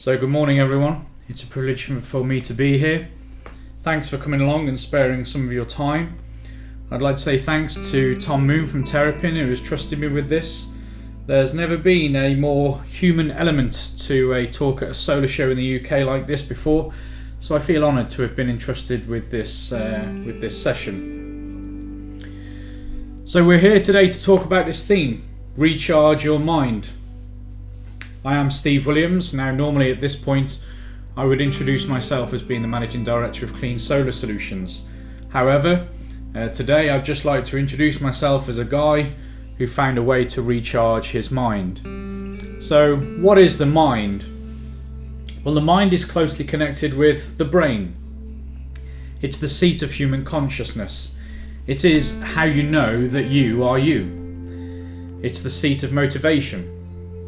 So good morning everyone, it's a privilege for me to be here. Thanks for coming along and sparing some of your time. I'd like to say thanks to Tom Moon from Terrapin who has trusted me with this. There's never been a more human element to a talk at a solar show in the UK like this before, so I feel honoured to have been entrusted with this session. So we're here today to talk about this theme, recharge your mind. I am Steve Williams. Now normally at this point I would introduce myself as being the Managing Director of Clean Solar Solutions. However, today I'd just like to introduce myself as a guy who found a way to recharge his mind. So what is the mind? Well, the mind is closely connected with the brain. It's the seat of human consciousness. It is how you know that you are you. It's the seat of motivation.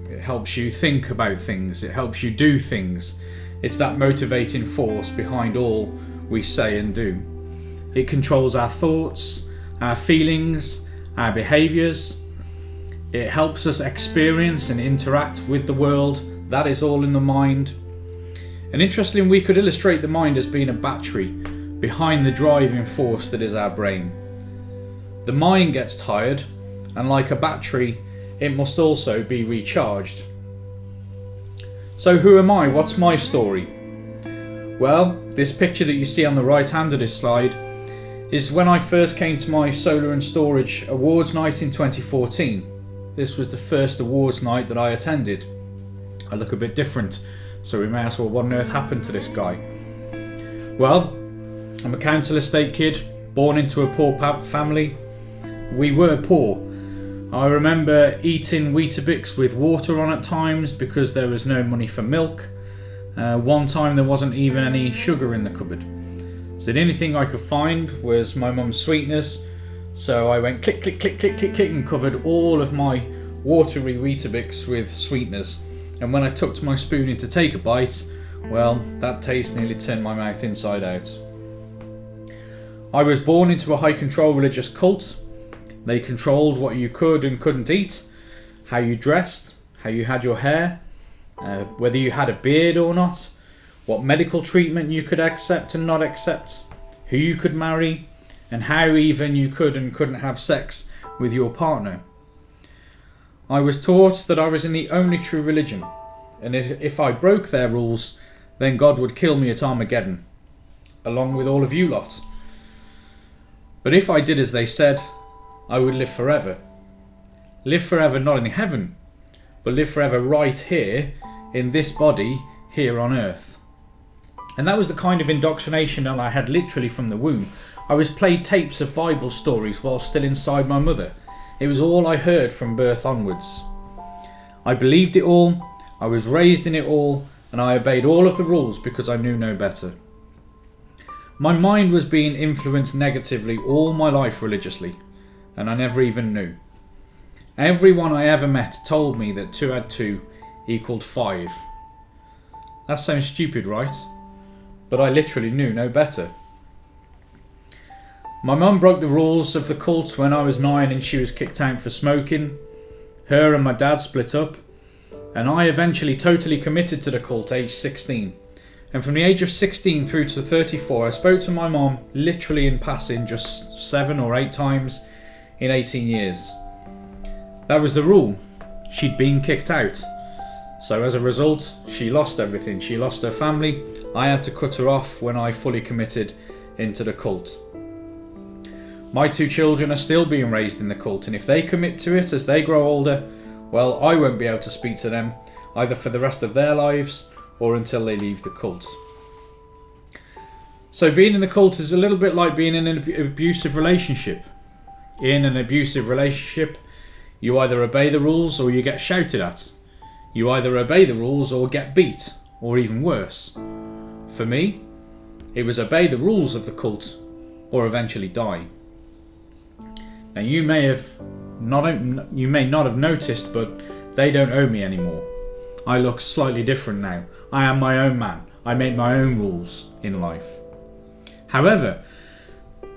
It helps you think about things, it helps you do things. It's that motivating force behind all we say and do. It controls our thoughts, our feelings, our behaviours. It helps us experience and interact with the world. That is all in the mind. And interestingly, we could illustrate the mind as being a battery behind the driving force that is our brain. The mind gets tired, and like a battery, it must also be recharged. So who am I? What's my story? Well, this picture that you see on the right hand of this slide is when I first came to my Solar and Storage Awards night in 2014. This was the first awards night that I attended. I look a bit different, so we may ask, well, what on earth happened to this guy? Well, I'm a council estate kid, born into a poor family. We were poor. I remember eating Weetabix with water on at times because there was no money for milk. One time there wasn't even any sugar in the cupboard. So the only thing I could find was my mum's sweeteners. So I went click, click, click, click, click, click and covered all of my watery Weetabix with sweeteners. And when I tucked my spoon in to take a bite, well, that taste nearly turned my mouth inside out. I was born into a high control religious cult. They controlled what you could and couldn't eat, how you dressed, how you had your hair, whether you had a beard or not, what medical treatment you could accept and not accept, who you could marry, and how even you could and couldn't have sex with your partner. I was taught that I was in the only true religion, and if I broke their rules, then God would kill me at Armageddon, along with all of you lot. But if I did as they said, I would live forever. Live forever not in heaven, but live forever right here in this body here on earth. And that was the kind of indoctrination that I had literally from the womb. I was played tapes of Bible stories while still inside my mother. It was all I heard from birth onwards. I believed it all, I was raised in it all, and I obeyed all of the rules because I knew no better. My mind was being influenced negatively all my life religiously, and I never even knew. Everyone I ever met told me that 2 + 2 = 5. That sounds stupid, right? But I literally knew no better. My mum broke the rules of the cult when I was 9 and she was kicked out for smoking. Her and my dad split up, and I eventually totally committed to the cult age 16. And from the age of 16 through to 34, I spoke to my mum literally in passing just 7 or 8 times in 18 years. That was the rule. She'd been kicked out. So as a result, she lost everything. She lost her family. I had to cut her off when I fully committed into the cult. My 2 children are still being raised in the cult, and if they commit to it as they grow older, well, I won't be able to speak to them either for the rest of their lives or until they leave the cult. So being in the cult is a little bit like being in an abusive relationship. In an abusive relationship, you either obey the rules or you get shouted at. You either obey the rules or get beat, or even worse. For me, it was obey the rules of the cult or eventually die. Now you may not have noticed, but they don't owe me anymore. I look slightly different now. I am my own man. I make my own rules in life. However,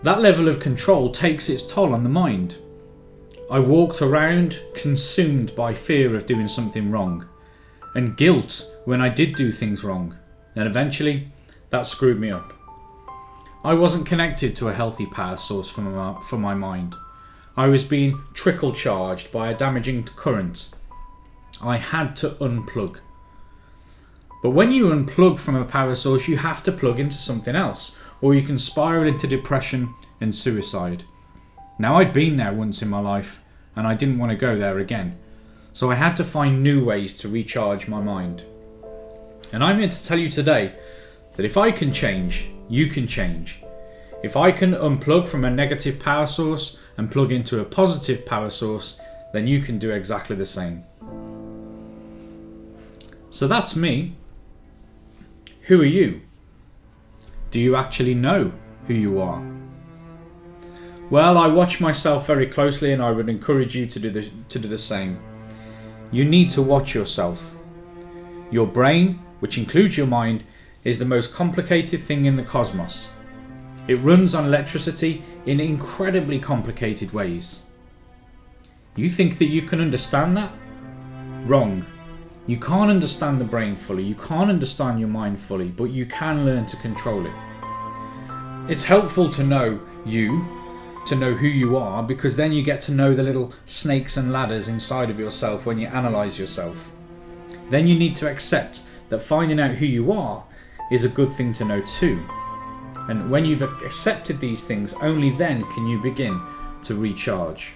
that level of control takes its toll on the mind. I walked around consumed by fear of doing something wrong, and guilt when I did do things wrong, and eventually that screwed me up. I wasn't connected to a healthy power source for my mind. I was being trickle charged by a damaging current. I had to unplug. But when you unplug from a power source, you have to plug into something else, or you can spiral into depression and suicide. Now, I'd been there once in my life, and I didn't want to go there again. So I had to find new ways to recharge my mind. And I'm here to tell you today that if I can change, you can change. If I can unplug from a negative power source and plug into a positive power source, then you can do exactly the same. So that's me. Who are you? Do you actually know who you are? Well, I watch myself very closely, and I would encourage you to do the same. You need to watch yourself. Your brain, which includes your mind, is the most complicated thing in the cosmos. It runs on electricity in incredibly complicated ways. You think that you can understand that? Wrong. You can't understand the brain fully, you can't understand your mind fully, but you can learn to control it. It's helpful to know who you are, because then you get to know the little snakes and ladders inside of yourself when you analyse yourself. Then you need to accept that finding out who you are is a good thing to know too. And when you've accepted these things, only then can you begin to recharge.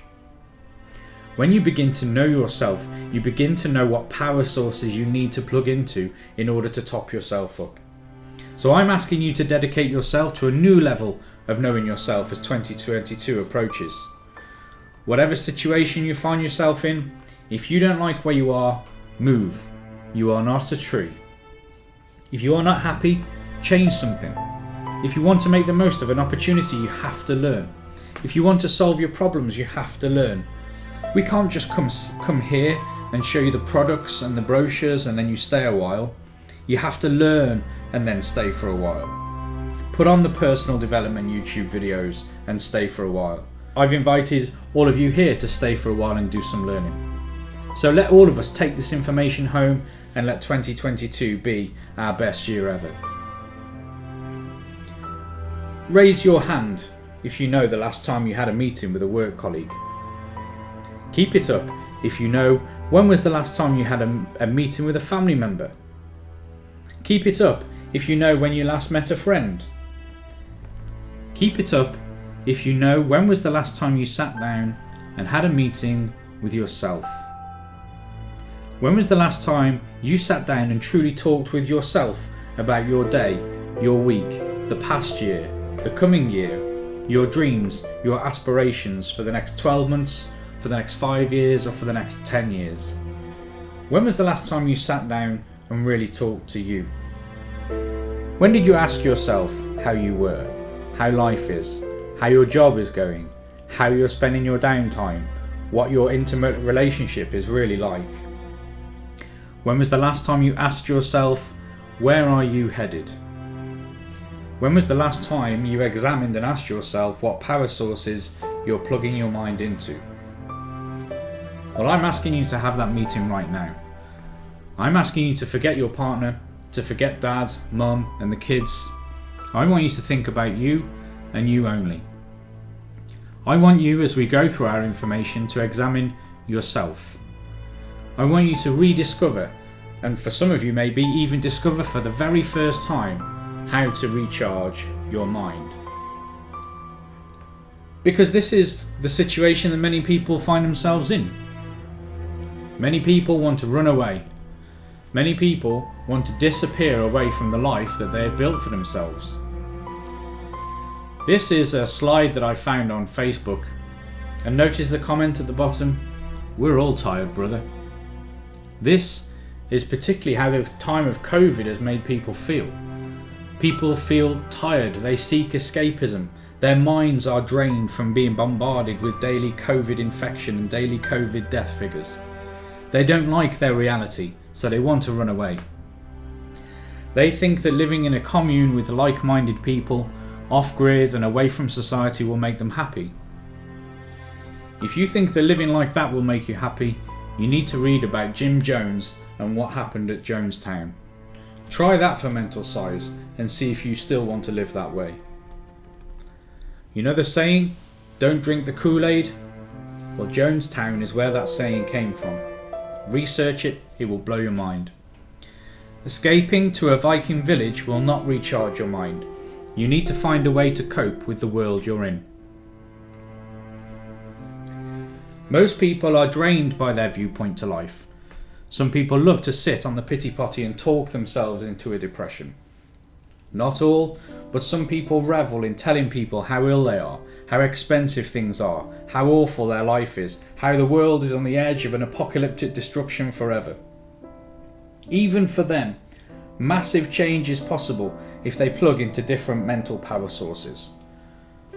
When you begin to know yourself, you begin to know what power sources you need to plug into in order to top yourself up. So I'm asking you to dedicate yourself to a new level of knowing yourself as 2022 approaches. Whatever situation you find yourself in, if you don't like where you are, move. You are not a tree. If you are not happy, change something. If you want to make the most of an opportunity, you have to learn. If you want to solve your problems, you have to learn. We can't just come here and show you the products and the brochures and then you stay a while. You have to learn and then stay for a while. Put on the personal development YouTube videos and stay for a while. I've invited all of you here to stay for a while and do some learning. So let all of us take this information home and let 2022 be our best year ever. Raise your hand if you know the last time you had a meeting with a work colleague. Keep it up if you know when was the last time you had a meeting with a family member. Keep it up if you know when you last met a friend. Keep it up if you know when was the last time you sat down and had a meeting with yourself. When was the last time you sat down and truly talked with yourself about your day, your week, the past year, the coming year, your dreams, your aspirations for the next 12 months, for the next 5 years, or for the next 10 years? When was the last time you sat down and really talked to you? When did you ask yourself how you were, how life is, how your job is going, how you're spending your downtime, what your intimate relationship is really like? When was the last time you asked yourself, where are you headed? When was the last time you examined and asked yourself what power sources you're plugging your mind into? Well, I'm asking you to have that meeting right now. I'm asking you to forget your partner, to forget dad, mum, and the kids. I want you to think about you and you only. I want you, as we go through our information, to examine yourself. I want you to rediscover, and for some of you maybe even discover for the very first time, how to recharge your mind. Because this is the situation that many people find themselves in. Many people want to run away. Many people want to disappear away from the life that they have built for themselves. This is a slide that I found on Facebook, and notice the comment at the bottom, "We're all tired, brother." This is particularly how the time of COVID has made people feel. People feel tired, they seek escapism, their minds are drained from being bombarded with daily COVID infection and daily COVID death figures. They don't like their reality, so they want to run away. They think that living in a commune with like-minded people, off-grid and away from society will make them happy. If you think that living like that will make you happy, you need to read about Jim Jones and what happened at Jonestown. Try that for mental size and see if you still want to live that way. You know the saying, don't drink the Kool-Aid? Well, Jonestown is where that saying came from. Research it, it will blow your mind. Escaping to a Viking village will not recharge your mind. You need to find a way to cope with the world you're in. Most people are drained by their viewpoint to life. Some people love to sit on the pity potty and talk themselves into a depression. Not all, but some people revel in telling people how ill they are, how expensive things are, how awful their life is, how the world is on the edge of an apocalyptic destruction forever. Even for them, massive change is possible if they plug into different mental power sources.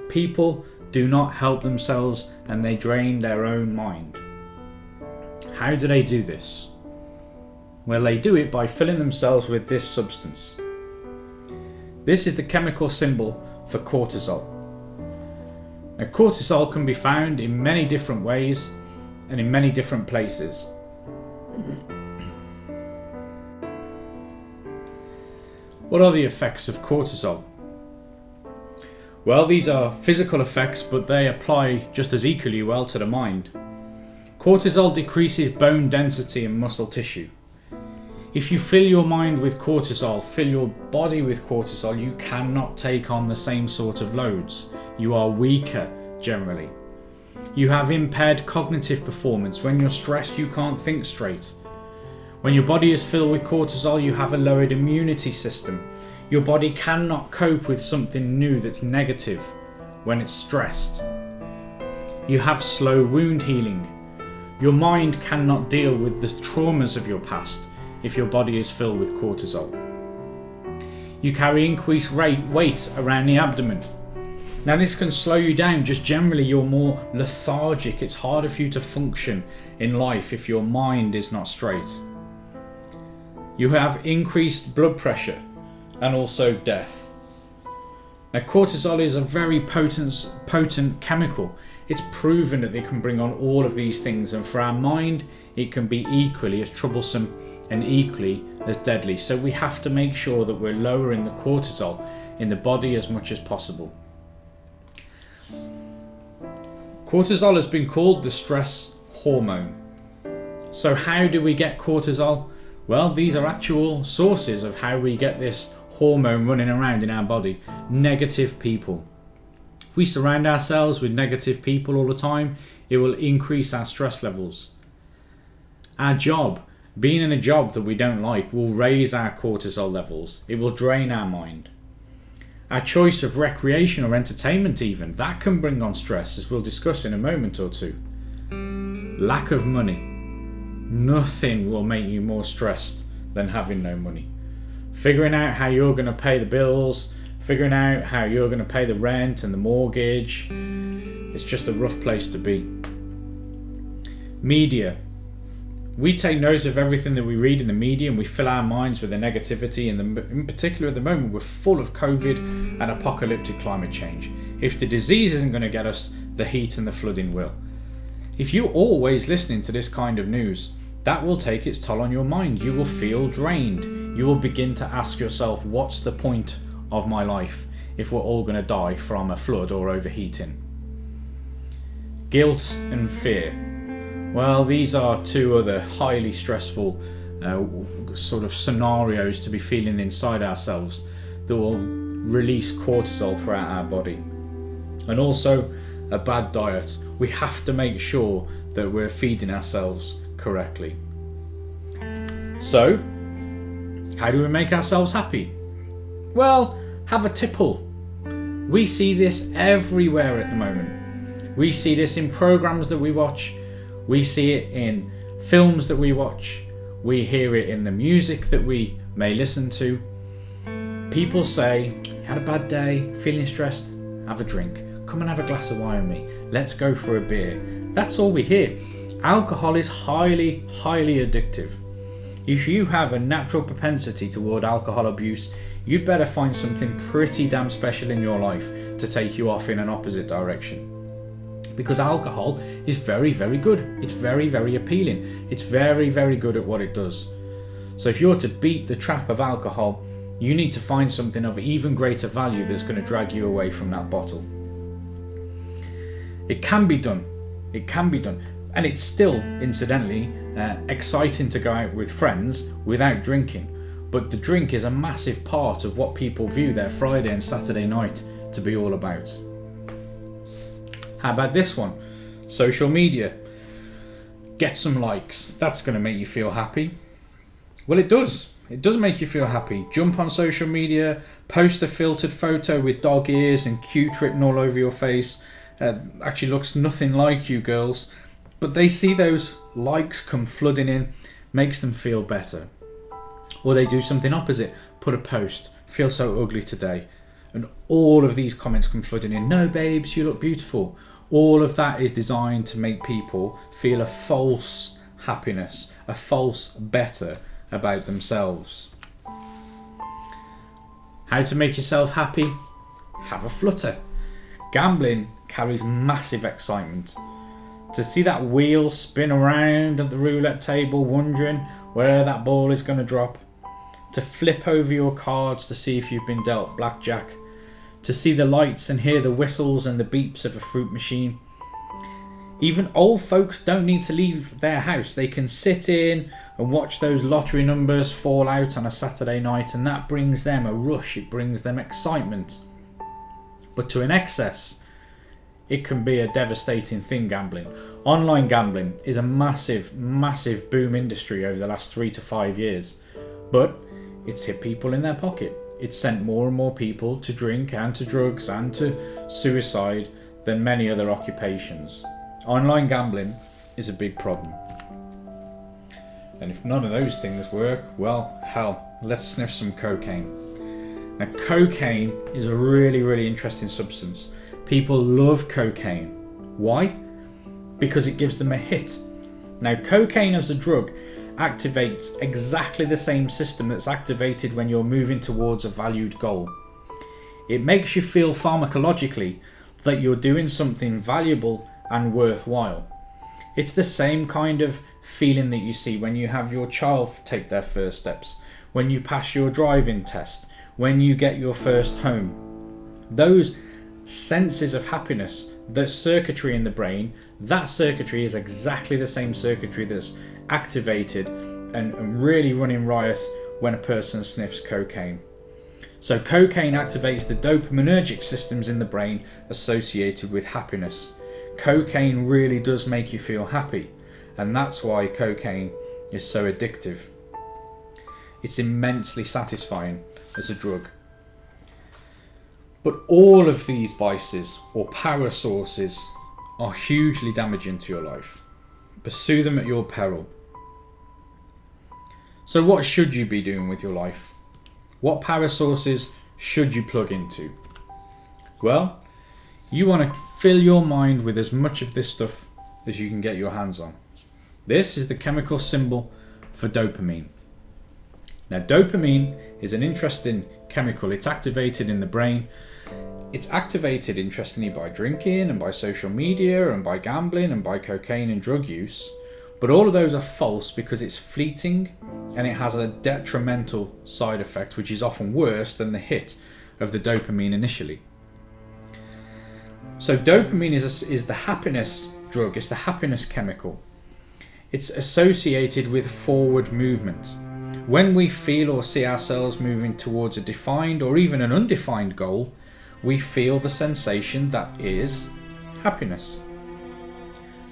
People do not help themselves and they drain their own mind. How do they do this? Well, they do it by filling themselves with this substance. This is the chemical symbol for cortisol. Now, cortisol can be found in many different ways and in many different places. What are the effects of cortisol? Well, these are physical effects, but they apply just as equally well to the mind. Cortisol decreases bone density and muscle tissue. If you fill your mind with cortisol, fill your body with cortisol, you cannot take on the same sort of loads. You are weaker generally. You have impaired cognitive performance. When you're stressed, you can't think straight. When your body is filled with cortisol, you have a lowered immunity system. Your body cannot cope with something new that's negative when it's stressed. You have slow wound healing. Your mind cannot deal with the traumas of your past if your body is filled with cortisol. You carry increased weight around the abdomen. Now this can slow you down, just generally you're more lethargic. It's harder for you to function in life if your mind is not straight. You have increased blood pressure and also death. Now cortisol is a very potent chemical. It's proven that it can bring on all of these things, and for our mind it can be equally as troublesome and equally as deadly. So we have to make sure that we're lowering the cortisol in the body as much as possible. Cortisol has been called the stress hormone. So how do we get cortisol? Well, these are actual sources of how we get this hormone running around in our body. Negative people. If we surround ourselves with negative people all the time, it will increase our stress levels. Our job, being in a job that we don't like, will raise our cortisol levels. It will drain our mind. Our choice of recreation or entertainment even, that can bring on stress, as we'll discuss in a moment or two. Lack of money. Nothing will make you more stressed than having no money. Figuring out how you're going to pay the bills, figuring out how you're going to pay the rent and the mortgage, it's just a rough place to be. Media. We take note of everything that we read in the media and we fill our minds with the negativity, and in particular at the moment we're full of COVID and apocalyptic climate change. If the disease isn't going to get us, the heat and the flooding will. If you're always listening to this kind of news, that will take its toll on your mind. You will feel drained. You will begin to ask yourself, what's the point of my life if we're all going to die from a flood or overheating? Guilt and fear. Well, these are two other highly stressful sort of scenarios to be feeling inside ourselves that will release cortisol throughout our body. And also a bad diet. We have to make sure that we're feeding ourselves correctly. So, how do we make ourselves happy? Well, have a tipple. We see this everywhere at the moment. We see this in programs that we watch. We see it in films that we watch. We hear it in the music that we may listen to. People say, you had a bad day, feeling stressed, have a drink. Come and have a glass of wine with me. Let's go for a beer. That's all we hear. Alcohol is highly, highly addictive. If you have a natural propensity toward alcohol abuse, you'd better find something pretty damn special in your life to take you off in an opposite direction. Because alcohol is very, very good. It's very, very appealing. It's very, very good at what it does. So if you're to beat the trap of alcohol, you need to find something of even greater value that's going to drag you away from that bottle. It can be done. It can be done. And it's still, incidentally, exciting to go out with friends without drinking. But the drink is a massive part of what people view their Friday and Saturday night to be all about. How about this one? Social media. Get some likes. That's going to make you feel happy. Well, it does. It does make you feel happy. Jump on social media, post a filtered photo with dog ears and cute written all over your face. Actually looks nothing like you girls. But they see those likes come flooding in, makes them feel better. Or they do something opposite. Put a post, feel so ugly today. And all of these comments come flooding in. No babes, you look beautiful. All of that is designed to make people feel a false happiness, a false better about themselves. How to make yourself happy? Have a flutter. Gambling carries massive excitement. To see that wheel spin around at the roulette table, wondering where that ball is going to drop. To flip over your cards to see if you've been dealt blackjack. To see the lights and hear the whistles and the beeps of a fruit machine. Even old folks don't need to leave their house. They can sit in and watch those lottery numbers fall out on a Saturday night, and that brings them a rush. It brings them excitement. But to an excess, it can be a devastating thing, gambling. Online gambling is a massive, massive boom industry over the last 3 to 5 years. But it's hit people in their pocket. It's sent more and more people to drink and to drugs and to suicide than many other occupations. Online gambling is a big problem. And if none of those things work, well, hell, let's sniff some cocaine. Now, cocaine is a really, really interesting substance. People love cocaine. Why? Because it gives them a hit. Now, cocaine as a drug activates exactly the same system that's activated when you're moving towards a valued goal. It makes you feel pharmacologically that you're doing something valuable and worthwhile. It's the same kind of feeling that you see when you have your child take their first steps, when you pass your driving test, when you get your first home. Those senses of happiness, the circuitry in the brain, that circuitry is exactly the same circuitry that's activated and really running riot when a person sniffs cocaine. So cocaine activates the dopaminergic systems in the brain associated with happiness. Cocaine really does make you feel happy, and that's why cocaine is so addictive. It's immensely satisfying as a drug. But all of these vices or power sources are hugely damaging to your life. Pursue them at your peril. So what should you be doing with your life? What power sources should you plug into? Well, you want to fill your mind with as much of this stuff as you can get your hands on. This is the chemical symbol for dopamine. Now, dopamine is an interesting chemical. It's activated in the brain. It's activated, interestingly, by drinking and by social media and by gambling and by cocaine and drug use. But all of those are false because it's fleeting and it has a detrimental side effect, which is often worse than the hit of the dopamine initially. So dopamine is the happiness drug, it's the happiness chemical. It's associated with forward movement. When we feel or see ourselves moving towards a defined or even an undefined goal, we feel the sensation that is happiness.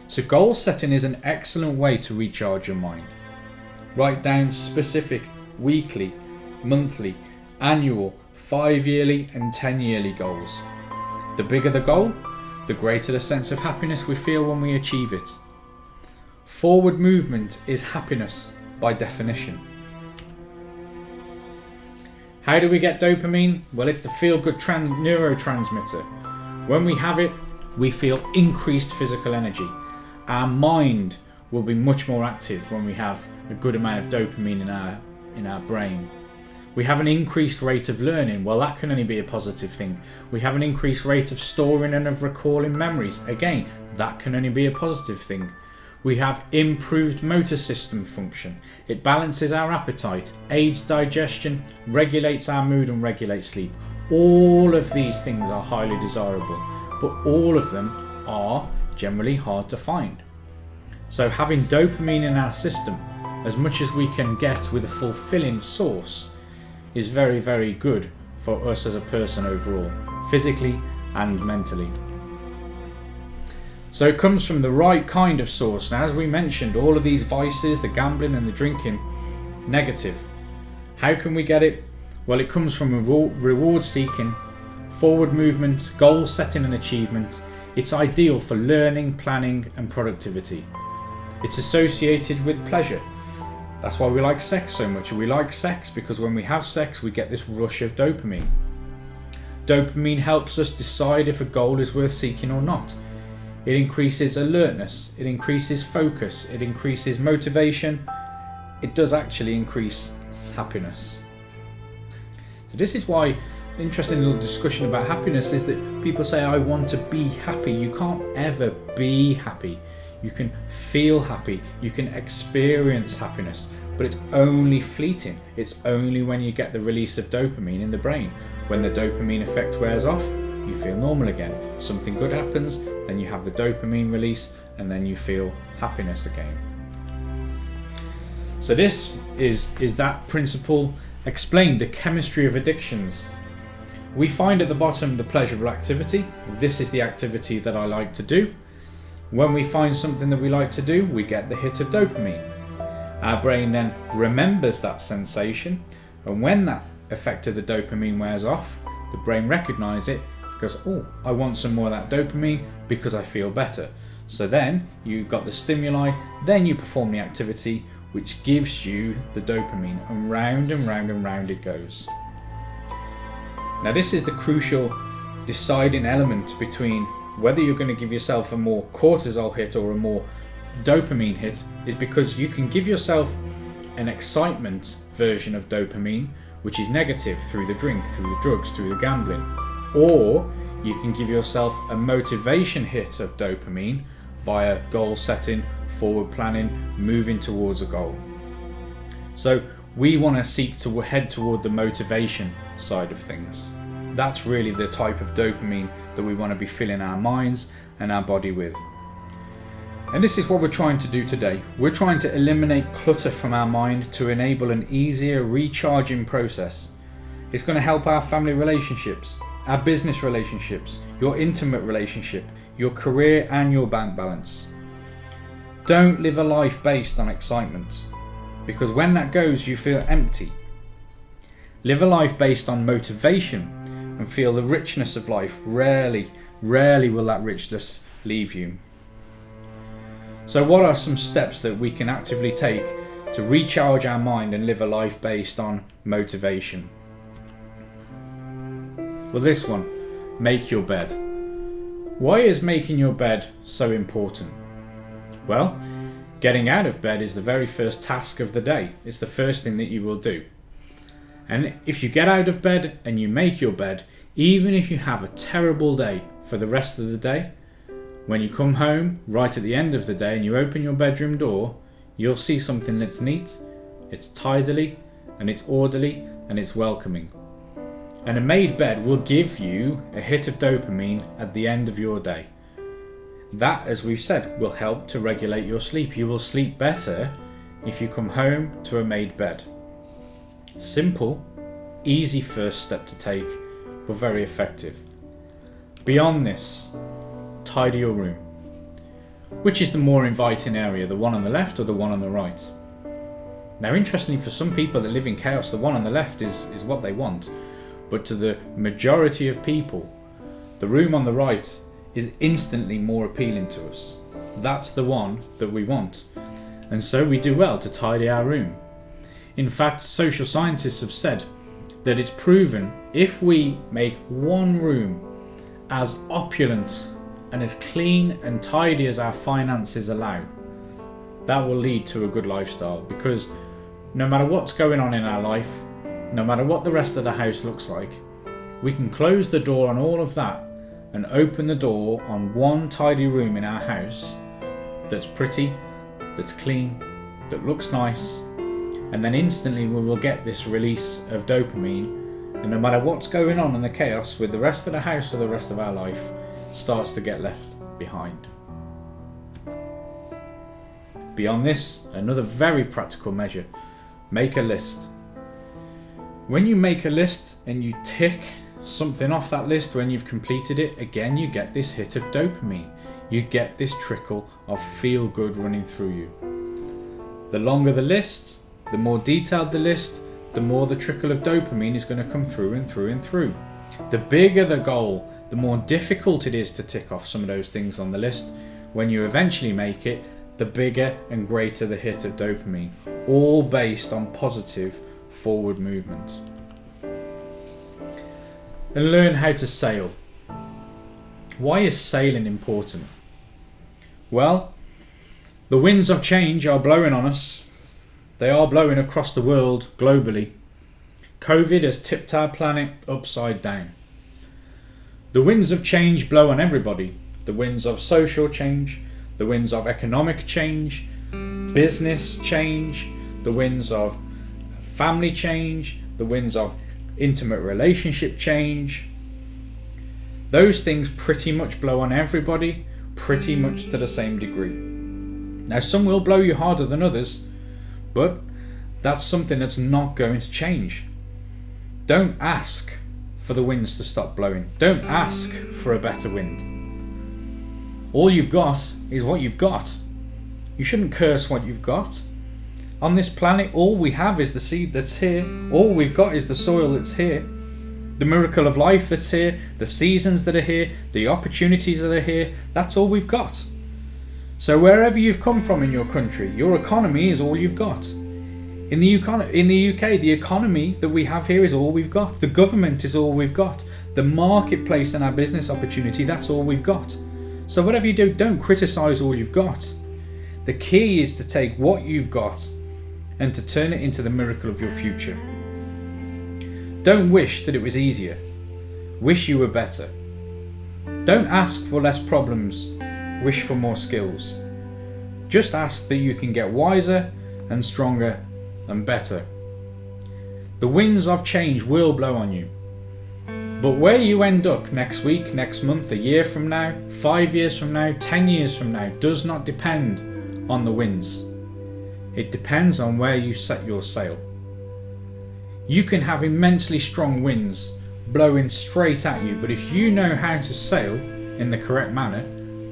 So goal setting is an excellent way to recharge your mind. Write down specific weekly, monthly, annual, 5-yearly and 10-yearly goals. The bigger the goal, the greater the sense of happiness we feel when we achieve it. Forward movement is happiness by definition. How do we get dopamine? Well, it's the feel-good neurotransmitter. When we have it, we feel increased physical energy. Our mind will be much more active when we have a good amount of dopamine in our brain. We have an increased rate of learning. Well, that can only be a positive thing. We have an increased rate of storing and of recalling memories. Again, that can only be a positive thing. We have improved motor system function. It balances our appetite, aids digestion, regulates our mood and regulates sleep. All of these things are highly desirable, but all of them are generally hard to find. So having dopamine in our system, as much as we can get with a fulfilling source, is very, very good for us as a person overall, physically and mentally. So it comes from the right kind of source. Now, as we mentioned, all of these vices, the gambling and the drinking, negative. How can we get it? Well, it comes from reward seeking, forward movement, goal setting and achievement. It's ideal for learning, planning and productivity. It's associated with pleasure. That's why we like sex so much. We like sex because when we have sex, we get this rush of dopamine. Dopamine helps us decide if a goal is worth seeking or not. It increases alertness, it increases focus, it increases motivation. It does actually increase happiness. So this is why an interesting little discussion about happiness is that people say, I want to be happy. You can't ever be happy. You can feel happy, you can experience happiness, but it's only fleeting. It's only when you get the release of dopamine in the brain. When the dopamine effect wears off, you feel normal again. Something good happens, then you have the dopamine release, and then you feel happiness again. So this is that principle explained, the chemistry of addictions. We find at the bottom the pleasurable activity. This is the activity that I like to do. When we find something that we like to do, we get the hit of dopamine. Our brain then remembers that sensation, and when that effect of the dopamine wears off, the brain recognizes it, goes, oh, I want some more of that dopamine because I feel better. So then you've got the stimuli, then you perform the activity, which gives you the dopamine, and round and round and round it goes. Now this is the crucial deciding element between whether you're going to give yourself a more cortisol hit or a more dopamine hit, is because you can give yourself an excitement version of dopamine, which is negative through the drink, through the drugs, through the gambling. Or you can give yourself a motivation hit of dopamine via goal setting, forward planning, moving towards a goal. So we want to seek to head toward the motivation side of things. That's really the type of dopamine that we want to be filling our minds and our body with. And this is what we're trying to do today. We're trying to eliminate clutter from our mind to enable an easier recharging process. It's going to help our family relationships, our business relationships, your intimate relationship, your career and your bank balance. Don't live a life based on excitement, because when that goes, you feel empty. Live a life based on motivation and feel the richness of life. Rarely will that richness leave you. So what are some steps that we can actively take to recharge our mind and live a life based on motivation? Well, this one, make your bed. Why is making your bed so important? Well, getting out of bed is the very first task of the day. It's the first thing that you will do. And if you get out of bed and you make your bed, even if you have a terrible day for the rest of the day, when you come home right at the end of the day and you open your bedroom door, you'll see something that's neat, it's tidily, and it's orderly, and it's welcoming. And a made bed will give you a hit of dopamine at the end of your day. That, as we've said, will help to regulate your sleep. You will sleep better if you come home to a made bed. Simple, easy first step to take, but very effective. Beyond this, tidy your room. Which is the more inviting area, the one on the left or the one on the right? Now, interestingly, for some people that live in chaos, the one on the left is what they want. But to the majority of people, the room on the right is instantly more appealing to us. That's the one that we want. And so we do well to tidy our room. In fact, social scientists have said that it's proven if we make one room as opulent and as clean and tidy as our finances allow, that will lead to a good lifestyle. Because no matter what's going on in our life, no matter what the rest of the house looks like, we can close the door on all of that and open the door on one tidy room in our house that's pretty that's clean, that looks nice, and then instantly we will get this release of dopamine, and no matter what's going on in the chaos with the rest of the house or the rest of our life, starts to get left behind. Beyond this, another very practical measure: make a list. When you make a list and you tick something off that list when you've completed it, again you get this hit of dopamine. You get this trickle of feel good running through you. The longer the list, the more detailed the list, the more the trickle of dopamine is going to come through and through and through. The bigger the goal, the more difficult it is to tick off some of those things on the list. When you eventually make it, the bigger and greater the hit of dopamine, all based on positive forward movement. And learn how to sail. Why is sailing important? Well, the winds of change are blowing on us. They are blowing across the world globally. COVID has tipped our planet upside down. The winds of change blow on everybody. The winds of social change, the winds of economic change, business change, the winds of family change, the winds of intimate relationship change. Those things pretty much blow on everybody, pretty much to the same degree. Now, some will blow you harder than others, but that's something that's not going to change. Don't ask for the winds to stop blowing. Don't ask for a better wind. All you've got is what you've got. You shouldn't curse what you've got. On this planet, all we have is the seed that's here. All we've got is the soil that's here. The miracle of life that's here. The seasons that are here. The opportunities that are here. That's all we've got. So wherever you've come from in your country, your economy is all you've got. In the UK, the economy that we have here is all we've got. The government is all we've got. The marketplace and our business opportunity, that's all we've got. So whatever you do, don't criticise all you've got. The key is to take what you've got and to turn it into the miracle of your future. Don't wish that it was easier. Wish you were better. Don't ask for less problems. Wish for more skills. Just ask that you can get wiser and stronger and better. The winds of change will blow on you. But where you end up next week, next month, a year from now, 5 years from now, 10 years from now, does not depend on the winds. It depends on where you set your sail. You can have immensely strong winds blowing straight at you, but if you know how to sail in the correct manner,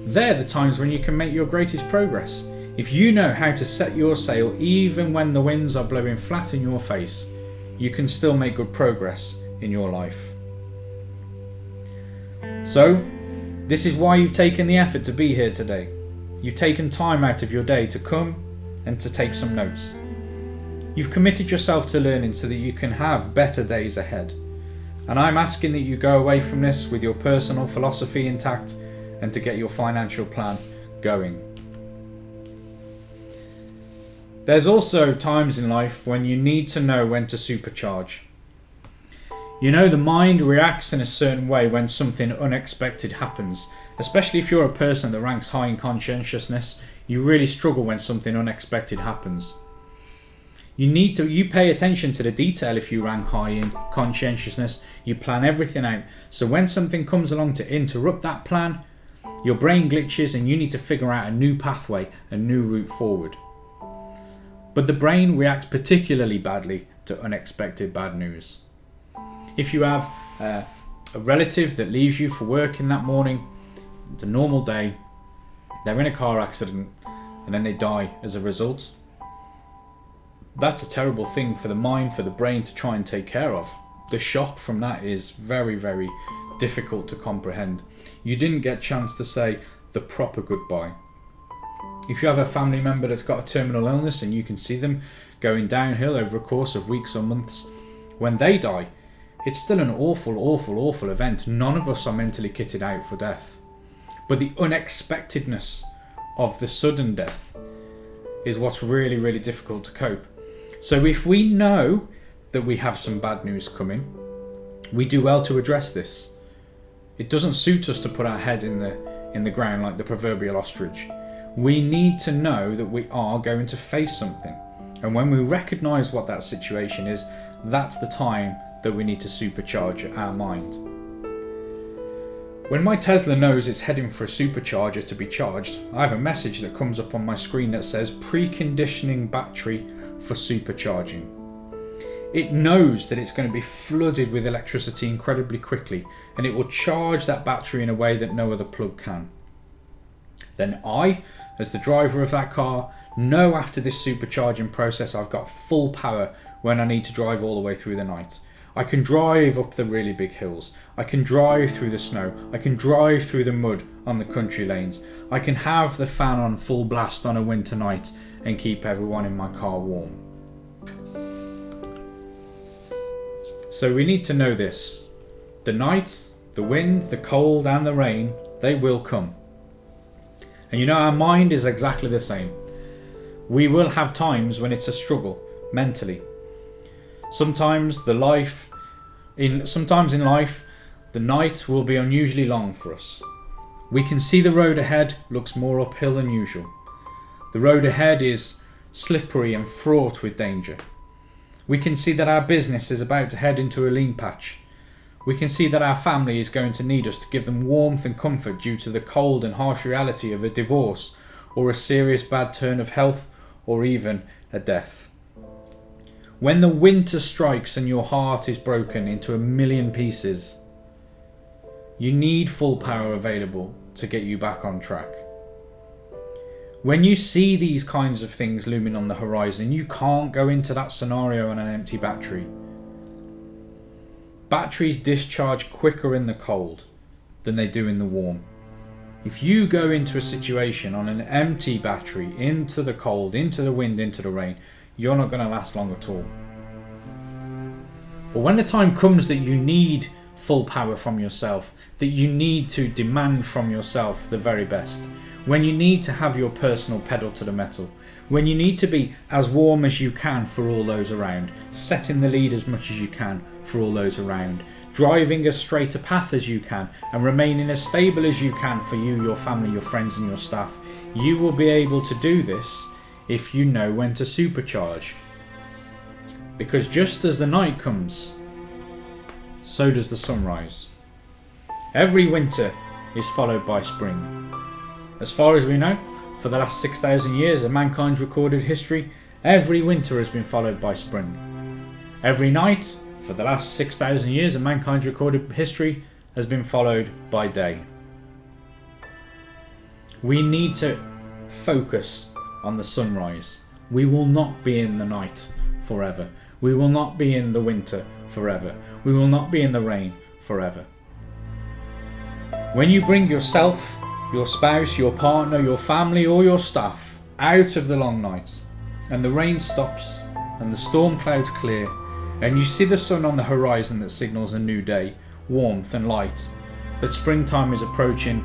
they're the times when you can make your greatest progress. If you know how to set your sail even when the winds are blowing flat in your face, you can still make good progress in your life. So, this is why you've taken the effort to be here today. You've taken time out of your day to come and to take some notes. You've committed yourself to learning so that you can have better days ahead. And I'm asking that you go away from this with your personal philosophy intact and to get your financial plan going. There's also times in life when you need to know when to supercharge. You know, the mind reacts in a certain way when something unexpected happens. Especially if you're a person that ranks high in conscientiousness, you really struggle when something unexpected happens. You pay attention to the detail if you rank high in conscientiousness. You plan everything out. So when something comes along to interrupt that plan, your brain glitches and you need to figure out a new pathway, a new route forward. But the brain reacts particularly badly to unexpected bad news. If you have a relative that leaves you for work in that morning, it's a normal day, they're in a car accident and then they die as a result, that's a terrible thing for the mind, for the brain to try and take care of. The shock from that is very, very difficult to comprehend. You didn't get a chance to say the proper goodbye. If you have a family member that's got a terminal illness and you can see them going downhill over a course of weeks or months, when they die, it's still an awful, awful, awful event. None of us are mentally kitted out for death. But the unexpectedness of the sudden death is what's really, really difficult to cope. So if we know that we have some bad news coming, we do well to address this. It doesn't suit us to put our head in the ground like the proverbial ostrich. We need to know that we are going to face something. And when we recognize what that situation is, that's the time that we need to supercharge our mind. When my Tesla knows it's heading for a supercharger to be charged, I have a message that comes up on my screen that says preconditioning battery for supercharging. It knows that it's going to be flooded with electricity incredibly quickly, and it will charge that battery in a way that no other plug can. Then I, as the driver of that car, know after this supercharging process I've got full power when I need to drive all the way through the night. I can drive up the really big hills, I can drive through the snow, I can drive through the mud on the country lanes, I can have the fan on full blast on a winter night and keep everyone in my car warm. So we need to know this. The night, the wind, the cold and the rain, they will come. And our mind is exactly the same. We will have times when it's a struggle mentally. Sometimes in life, the night will be unusually long for us. We can see the road ahead looks more uphill than usual. The road ahead is slippery and fraught with danger. We can see that our business is about to head into a lean patch. We can see that our family is going to need us to give them warmth and comfort due to the cold and harsh reality of a divorce or a serious bad turn of health or even a death. When the winter strikes and your heart is broken into a million pieces, you need full power available to get you back on track. When you see these kinds of things looming on the horizon, you can't go into that scenario on an empty battery. Batteries discharge quicker in the cold than they do in the warm. If you go into a situation on an empty battery, into the cold, into the wind, into the rain, you're not going to last long at all. But when the time comes that you need full power from yourself, that you need to demand from yourself the very best, when you need to have your personal pedal to the metal, when you need to be as warm as you can for all those around, setting the lead as much as you can for all those around, driving as straight a path as you can and remaining as stable as you can for you, your family, your friends and your staff, you will be able to do this if you know when to supercharge. Because just as the night comes, so does the sunrise. Every winter is followed by spring. As far as we know, for the last 6,000 years of mankind's recorded history, every winter has been followed by spring. Every night, for the last 6,000 years of mankind's recorded history, has been followed by day. We need to focus on the sunrise. We will not be in the night forever. We will not be in the winter forever. We will not be in the rain forever. When you bring yourself, your spouse, your partner, your family or your staff out of the long night and the rain stops and the storm clouds clear and you see the sun on the horizon that signals a new day, warmth and light, that springtime is approaching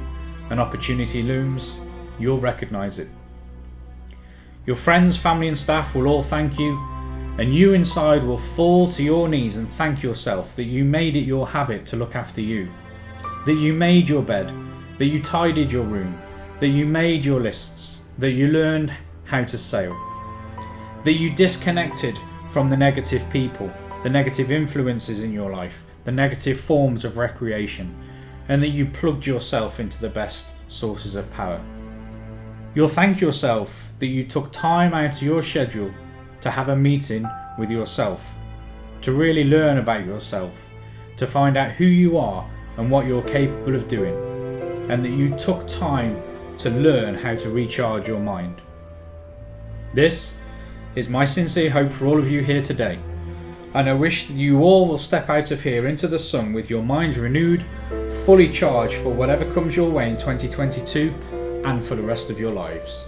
and opportunity looms, you'll recognise it. Your friends, family and staff will all thank you, and you inside will fall to your knees and thank yourself that you made it your habit to look after you, that you made your bed, that you tidied your room, that you made your lists, that you learned how to sail, that you disconnected from the negative people, the negative influences in your life, the negative forms of recreation, and that you plugged yourself into the best sources of power. You'll thank yourself that you took time out of your schedule to have a meeting with yourself, to really learn about yourself, to find out who you are and what you're capable of doing, and that you took time to learn how to recharge your mind. This is my sincere hope for all of you here today, and I wish that you all will step out of here into the sun with your minds renewed, fully charged for whatever comes your way in 2022 and for the rest of your lives.